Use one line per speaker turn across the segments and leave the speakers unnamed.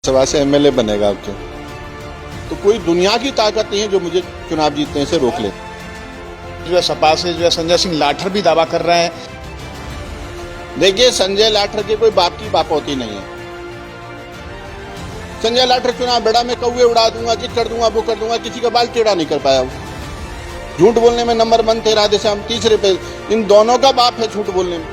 सभा से एमएलए बनेगा आपके, तो कोई दुनिया की ताकत नहीं है जो मुझे चुनाव जीतने से रोक ले।
जो है सपा से जो है संजय सिंह लाठर भी दावा कर रहे हैं।
देखिए, संजय लाठर के कोई बाप की बापौती नहीं है। संजय लाठर चुनाव बड़ा मैं कौवे उड़ा दूंगा, ये कर दूंगा, वो कर दूंगा, किसी का बाल टेढ़ा नहीं कर पाया वो। झूठ बोलने में नंबर 1 थे राधेश्याम, तीसरे पे। इन दोनों का बाप है झूठ बोलने में।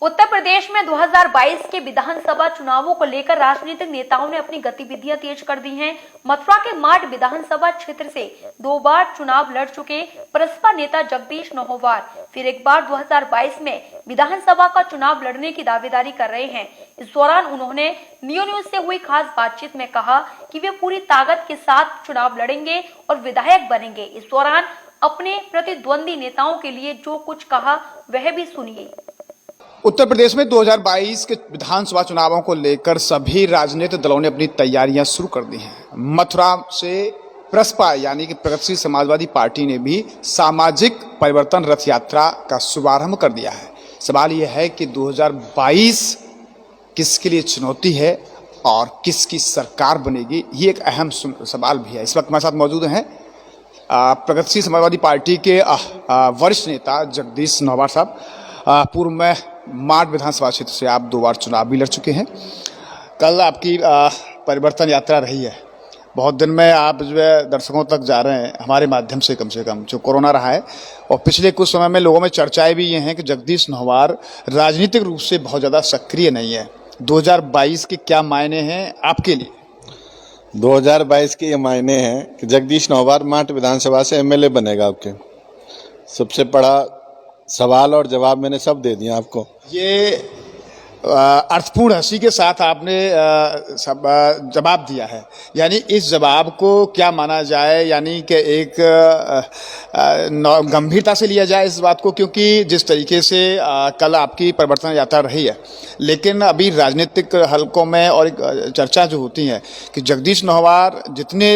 उत्तर प्रदेश में 2022 के विधानसभा चुनावों को लेकर राजनीतिक नेताओं ने अपनी गतिविधियां तेज कर दी हैं। मथुरा के माड विधानसभा क्षेत्र से 2 बार चुनाव लड़ चुके बसपा नेता जगदीश नौहोवार फिर एक बार 2022 में विधानसभा का चुनाव लड़ने की दावेदारी कर रहे हैं। इस दौरान उन्होंने नियो न्यूज से हुई खास बातचीत में कहा कि वे पूरी ताकत के साथ चुनाव लड़ेंगे और विधायक बनेंगे। इस दौरान अपने प्रतिद्वंदी नेताओं के लिए जो कुछ कहा वह भी सुनिए।
उत्तर प्रदेश में 2022 के विधानसभा चुनावों को लेकर सभी राजनीतिक दलों ने अपनी तैयारियां शुरू कर दी हैं। मथुरा से प्रसपा यानी कि प्रगतिशील समाजवादी पार्टी ने भी सामाजिक परिवर्तन रथ यात्रा का शुभारंभ कर दिया है। सवाल यह है कि 2022 किसके लिए चुनौती है और किसकी सरकार बनेगी, ये एक अहम सवाल भी है। इस वक्त हमारे साथ मौजूद हैं प्रगतिशील समाजवादी पार्टी के वरिष्ठ नेता जगदीश नौहोवार साहब। पूर्व में माड विधानसभा क्षेत्र से आप 2 बार चुनाव भी लड़ चुके हैं। कल आपकी परिवर्तन यात्रा रही है। बहुत दिन में आप जो है दर्शकों तक जा रहे हैं हमारे माध्यम से कम जो कोरोना रहा है, और पिछले कुछ समय में लोगों में चर्चाएं भी ये हैं कि जगदीश नौहोवार राजनीतिक रूप से बहुत ज़्यादा सक्रिय नहीं है। 2022 के क्या मायने हैं आपके लिए?
2022 के ये मायने हैं कि जगदीश नौहोवार माड विधानसभा से एमएलए बनेगा आपके। सबसे बड़ा सवाल और जवाब मैंने सब दे दिया आपको।
ये अर्थपूर्ण हंसी के साथ आपने सब जवाब दिया है, यानी इस जवाब को क्या माना जाए, यानी कि एक गंभीरता से लिया जाए इस बात को, क्योंकि जिस तरीके से कल आपकी परिवर्तन यात्रा रही है, लेकिन अभी राजनीतिक हलकों में और चर्चा जो होती है कि जगदीश नौहोवार जितने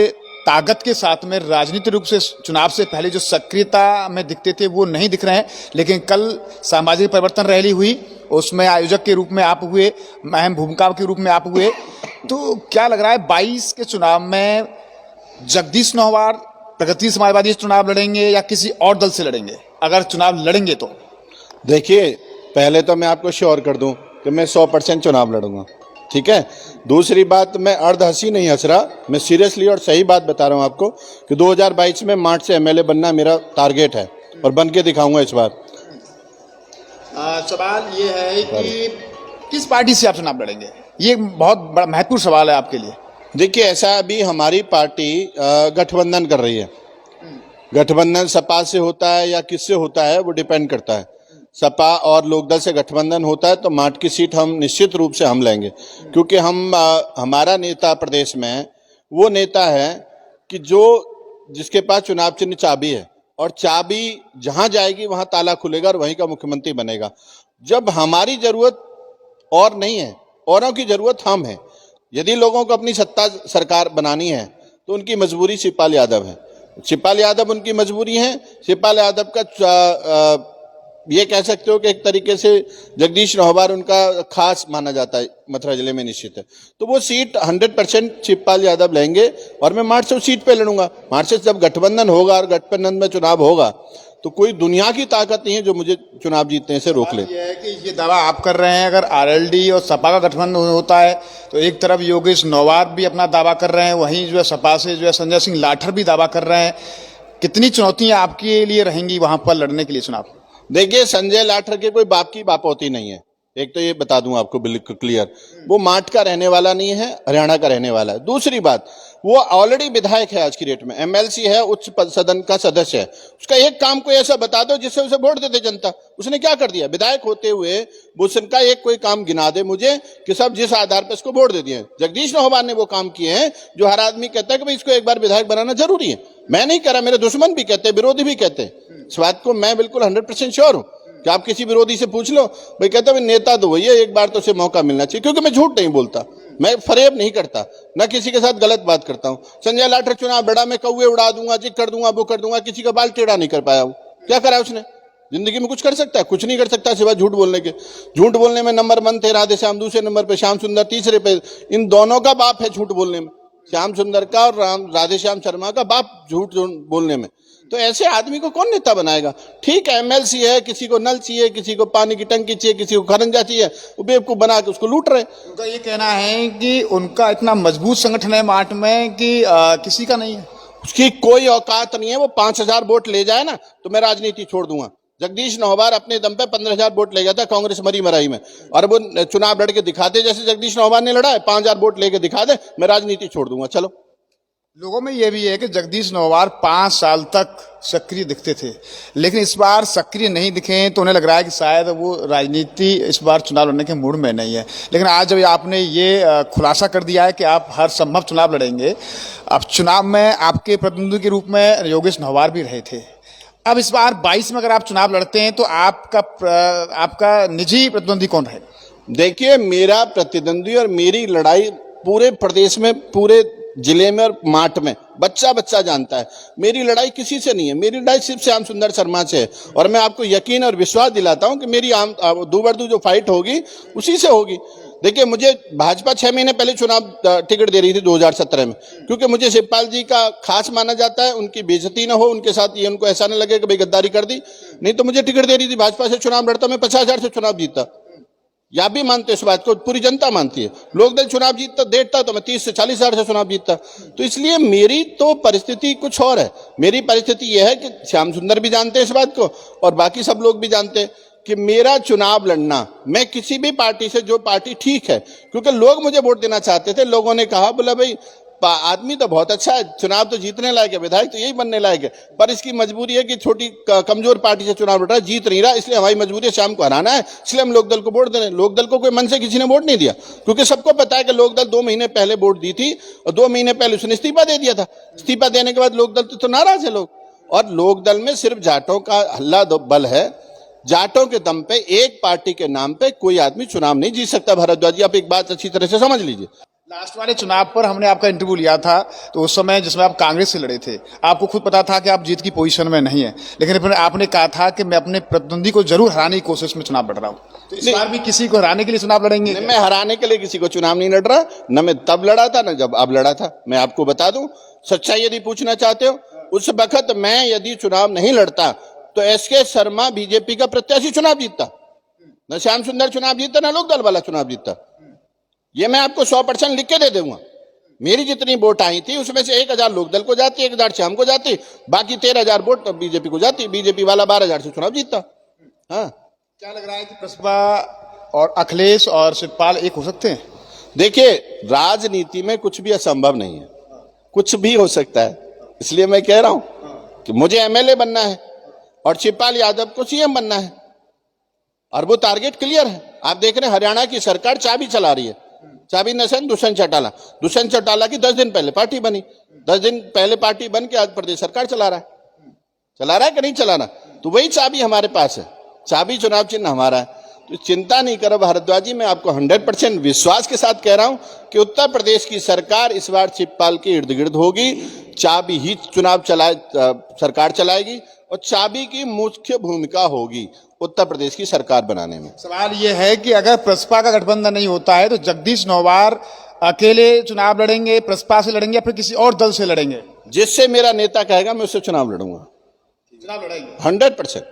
ताकत के साथ में राजनीतिक रूप से चुनाव से पहले जो सक्रियता में दिखते थे वो नहीं दिख रहे हैं, लेकिन कल सामाजिक परिवर्तन रैली हुई, उसमें आयोजक के रूप में आप हुए, अहम भूमिका के रूप में आप हुए। तो क्या लग रहा है 22 के चुनाव में जगदीश नौहोवार प्रगतिशील समाजवादी से चुनाव लड़ेंगे या किसी और दल से लड़ेंगे? अगर चुनाव लड़ेंगे तो
देखिए, पहले तो मैं आपको श्योर कर दूं कि मैं 100% चुनाव लड़ूंगा, ठीक है। दूसरी बात, मैं अर्ध हंसी नहीं हंस रहा, मैं सीरियसली और सही बात बता रहा हूं आपको कि 2022 में मार्च से एमएलए बनना मेरा टारगेट है और बन के दिखाऊंगा इस बार।
सवाल ये है कि किस पार्टी से आप चुनाव लड़ेंगे, ये बहुत बड़ा महत्वपूर्ण सवाल है आपके लिए।
देखिए, ऐसा अभी हमारी पार्टी गठबंधन कर रही है। गठबंधन सपा से होता है या किससे होता है वो डिपेंड करता है। सपा और लोकदल से गठबंधन होता है तो माट की सीट हम निश्चित रूप से हम लेंगे, क्योंकि हमारा नेता प्रदेश में वो नेता है कि जिसके पास चुनाव चिन्ह चाबी है, और चाबी जहां जाएगी वहां ताला खुलेगा और वहीं का मुख्यमंत्री बनेगा। जब हमारी जरूरत और नहीं है, औरों की जरूरत हम है। यदि लोगों को अपनी सत्ता सरकार बनानी है तो उनकी मजबूरी शिवपाल यादव है। शिवपाल यादव उनकी मजबूरी है। शिवपाल यादव का ये कह सकते हो कि एक तरीके से जगदीश नौहोवार उनका खास माना जाता है, मथुरा जिले में निश्चित है। तो वो सीट 100% शिवपाल यादव लेंगे और मैं मार्च से उस सीट पे लड़ूंगा। मार्च से जब गठबंधन होगा और गठबंधन में चुनाव होगा तो कोई दुनिया की ताकत नहीं है जो मुझे चुनाव जीतने से रोक ले।
ये है कि ये दावा आप कर रहे हैं, अगर आरएलडी और सपा का गठबंधन होता है तो एक तरफ योगेश नौहोवार भी अपना दावा कर रहे हैं, वहीं जो है सपा से जो है संजय सिंह लाठर भी दावा कर रहे हैं। कितनी चुनौतियां आपके लिए रहेंगी वहां पर लड़ने के लिए चुनाव?
देखिए, संजय लाठर के कोई बाप की बापौती नहीं है। एक तो ये बता दूं आपको बिल्कुल क्लियर, वो माट का रहने वाला नहीं है, हरियाणा का रहने वाला है। दूसरी बात, वो ऑलरेडी विधायक है, आज की डेट में एमएलसी है, उच्च सदन का सदस्य है। उसका एक काम कोई ऐसा बता दो जिससे उसे वोट दे दे जनता। उसने क्या कर दिया विधायक होते हुए? उसका एक कोई काम गिना दे मुझे कि सब जिस आधार पर इसको वोट दे दिए। जगदीश नौहोवार ने वो काम किए हैं जो हर आदमी कहता है कि भाई इसको एक बार विधायक बनाना जरूरी है। मैं नहीं कह रहा, मेरे दुश्मन भी कहते हैं, विरोधी भी कहते हैं। इस बात को मैं बिल्कुल 100% श्योर हूं कि आप किसी विरोधी से पूछ लो, भाई कहता है नेता तो वही है, एक बार तो उसे मौका मिलना चाहिए। क्योंकि मैं झूठ नहीं बोलता, मैं फरेब नहीं करता, ना किसी के साथ गलत बात करता हूं। संजय लाठर चुनाव बड़ा मैं कौवे उड़ा दूंगा, ये कर दूंगा, वो कर दूंगा, किसी का बाल टेढ़ा नहीं कर पाया वो। क्या करा उसने? जिंदगी में कुछ कर सकता है? कुछ नहीं कर सकता सिवाय झूठ बोलने के। झूठ बोलने में नंबर 1 थे राधेश्याम, दूसरे नंबर पे श्याम सुंदर, तीसरे पे इन दोनों का बाप है झूठ बोलने में, श्याम सुंदर का और राधेश्याम शर्मा का बाप झूठ बोलने में। तो ऐसे आदमी को कौन नेता बनाएगा? ठीक है, एमएलसी है, किसी को नल चाहिए, किसी को पानी की टंकी चाहिए, किसी को खरंजा चाहिए, वो बेवकूफ बना के उसको लूट रहे।
उनका ये कहना है कि उनका इतना मजबूत संगठन है मार्ट में कि किसी का नहीं है,
उसकी कोई औकात नहीं है। वो 5,000 वोट ले जाए ना तो मैं राजनीति छोड़ दूंगा। जगदीश नौबार अपने दम पे 15,000 वोट ले गया था कांग्रेस मरी मराई में, और वो चुनाव लड़ के दिखाते जैसे जगदीश नौबार ने लड़ा है, 5,000 वोट लेके दिखा दे, मैं राजनीति छोड़ दूंगा। चलो।
लोगों में यह भी है कि जगदीश नौबार 5 साल तक सक्रिय दिखते थे, लेकिन इस बार सक्रिय नहीं दिखे तो उन्हें लग रहा है कि शायद वो राजनीति इस बार चुनाव लड़ने के मूड में नहीं है। लेकिन आज जब आपने ये खुलासा कर दिया है कि आप हर संभव चुनाव लड़ेंगे, अब चुनाव में आपके प्रतिद्वंदी के रूप में योगेश नौबार भी रहे थे, अब इस बार 22 में अगर आप चुनाव लड़ते हैं तो आपका निजी प्रतिद्वंदी कौन रहेगा?
देखिए, मेरा प्रतिद्वंदी और मेरी लड़ाई पूरे प्रदेश में, पूरे जिले में और माठ में बच्चा बच्चा जानता है। मेरी लड़ाई किसी से नहीं है, मेरी लड़ाई सिर्फ श्याम सुंदर शर्मा से है। और मैं आपको यकीन और विश्वास दिलाता हूं कि मेरी दूबरदू जो फाइट होगी उसी से होगी। देखिए, मुझे भाजपा 6 महीने पहले चुनाव टिकट दे रही थी 2017 में, क्योंकि मुझे शिवपाल जी का खास माना जाता है, उनकी बेइज्जती ना हो उनके साथ, ये उनको ऐसा न लगे कि भाई गद्दारी कर दी। नहीं तो मुझे टिकट दे रही थी, भाजपा से चुनाव लड़ता, मैं 50,000 से चुनाव जीतता। या भी मानते इस बात को, पूरी जनता मानती है। लोकदल चुनाव जीतता देता तो मैं 30 से 40,000 से चुनाव जीतता। तो इसलिए मेरी तो परिस्थिति कुछ और है। मेरी परिस्थिति यह है कि श्याम सुंदर भी जानते हैं इस बात को और बाकी सब लोग भी जानते हैं कि मेरा चुनाव लड़ना, मैं किसी भी पार्टी से, जो पार्टी ठीक है, क्योंकि लोग मुझे वोट देना चाहते थे। लोगों ने कहा, बोला भाई आदमी तो बहुत अच्छा है, चुनाव तो जीतने लायक है, विधायक तो यही बनने लायक है, पर इसकी मजबूरी है कि छोटी कमजोर पार्टी से चुनाव लड़ रहा है, जीत नहीं रहा, इसलिए हमारी मजबूरी है शाम को हराना है, इसलिए हम लोकदल को वोट दे रहे हैं। लोकदल को कोई मन से किसी ने वोट नहीं दिया, क्योंकि सबको पता है कि लोकदल 2 महीने पहले वोट दी थी और 2 महीने पहले उसने इस्तीफा दे दिया था। इस्तीफा देने के बाद लोकदल तो नाराज है लोग। और लोकदल में सिर्फ जाटों का हल्ला बल है। जाटों के दम पे एक पार्टी के नाम पे कोई आदमी चुनाव नहीं जीत सकता। भारद्वाज जी, आप एक बात अच्छी तरह से समझ लीजिए।
लास्ट वाले चुनाव पर हमने आपका इंटरव्यू लिया था, तो उस समय जिसमें आप कांग्रेस से लड़े थे, आपको खुद पता था कि आप जीत की पोजीशन में नहीं है, लेकिन फिर आपने कहा था कि मैं अपने प्रतिद्वंदी को जरूर हराने की कोशिश में चुनाव लड़ रहा हूं। तो इस बार भी किसी को हराने के लिए चुनाव लड़ेंगे?
मैं हराने के लिए किसी को चुनाव नहीं लड़ रहा, न मैं तब लड़ा था न जब अब लड़ा था। मैं आपको बता दूं, सच्चाई यदि पूछना चाहते हो, उस वक्त मैं यदि चुनाव नहीं लड़ता तो एसके शर्मा बीजेपी का प्रत्याशी चुनाव जीतता, न श्याम सुंदर चुनाव जीतता, न लोकदल वाला चुनाव जीतता। ये मैं आपको 100% लिख के दे दूंगा। मेरी जितनी वोट आई थी उसमें से 1,000 लोकदल को जाती, 1,000 श्याम को जाती, बाकी 13,000 वोट बीजेपी को जाती। बीजेपी वाला 12,000 से चुनाव जीतता। हाँ,
क्या लग रहा है कि प्रसपा और अखिलेश और शिवपाल एक हो सकते हैं?
देखिए, राजनीति में कुछ भी असंभव नहीं है, कुछ भी हो सकता है। इसलिए मैं कह रहा हूं कि मुझे एमएलए बनना है और शिवपाल यादव को सीएम बनना है, और वो टारगेट क्लियर है। आप देख रहे हैं हरियाणा की सरकार चाबी चला रही है। चाबी नसन दुष्यंत चौटाला की 10 दिन पहले पार्टी बनी, 10 दिन पहले पार्टी बन के आज प्रदेश सरकार चला रहा है कि नहीं चला रहा? तो वही चाबी हमारे पास है, चाबी चुनाव चिन्ह हमारा है। तो चिंता नहीं करो भारद्वाज जी, मैं आपको 100% विश्वास के साथ कह रहा हूं कि उत्तर प्रदेश की सरकार इस बार शिवपाल के इर्द गिर्द होगी। चाबी ही चुनाव सरकार चलाएगी और चाबी की मुख्य भूमिका होगी उत्तर प्रदेश की सरकार बनाने में।
सवाल यह है कि अगर प्रसपा का गठबंधन नहीं होता है तो जगदीश नौबार अकेले चुनाव लड़ेंगे, प्रसपा से लड़ेंगे या फिर किसी और दल से लड़ेंगे?
जिससे मेरा नेता कहेगा मैं उससे चुनाव लड़ूंगा,
चुनाव लड़ेंगे
100%।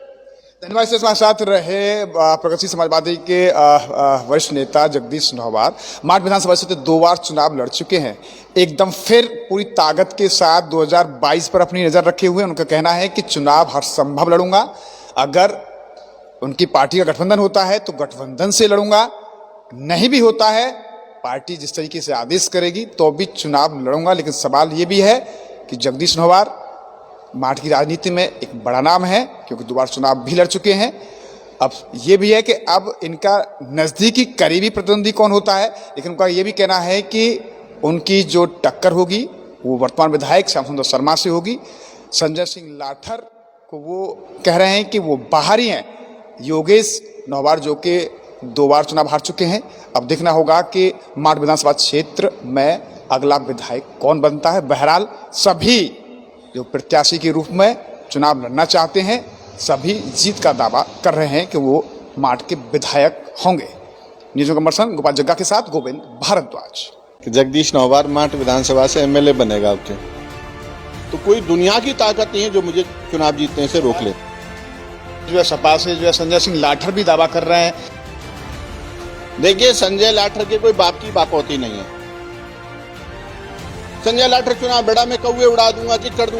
धन्यवाद। से हमारे साथ रहे प्रगतिशील समाजवादी के वरिष्ठ नेता जगदीश नौबार। मार्च विधानसभा से 2 बार चुनाव लड़ चुके हैं, एकदम फिर पूरी ताकत के साथ 2022 पर अपनी नजर रखे हुए। उनका कहना है कि चुनाव हर संभव लड़ूंगा, अगर उनकी पार्टी का गठबंधन होता है तो गठबंधन से लड़ूंगा, नहीं भी होता है पार्टी जिस तरीके से आदेश करेगी तो भी चुनाव लड़ूंगा। लेकिन सवाल ये भी है कि जगदीश नौबार माठ की राजनीति में एक बड़ा नाम है, क्योंकि 2 बार चुनाव भी लड़ चुके हैं। अब ये भी है कि अब इनका नजदीकी करीबी प्रतिद्वंदी कौन होता है, लेकिन उनका ये भी कहना है कि उनकी जो टक्कर होगी वो वर्तमान विधायक श्याम सुंदर शर्मा से होगी। संजय सिंह लाठर को वो कह रहे हैं कि वो बाहरी हैं। योगेश नौबार जो कि 2 बार चुनाव हार चुके हैं, अब देखना होगा कि माठ विधानसभा क्षेत्र में अगला विधायक कौन बनता है। बहरहाल सभी जो प्रत्याशी के रूप में चुनाव लड़ना चाहते हैं सभी जीत का दावा कर रहे हैं कि वो माट के विधायक होंगे। न्यूज कमर्सन गोपाल जग्गा के साथ गोविंद भारद्वाज।
कि जगदीश नौवार माट विधानसभा से एमएलए बनेगा आपके, तो कोई दुनिया की ताकत नहीं है जो मुझे चुनाव जीतने से रोक ले।
जो है सपा से जो है संजय सिंह लाठर भी दावा कर रहे हैं।
देखिए, संजय लाठर के कोई बाप की बापौती नहीं है। संजय लाठर चुनाव बेड़ा में कौवे उड़ा दूंगा कि कर दूंगा।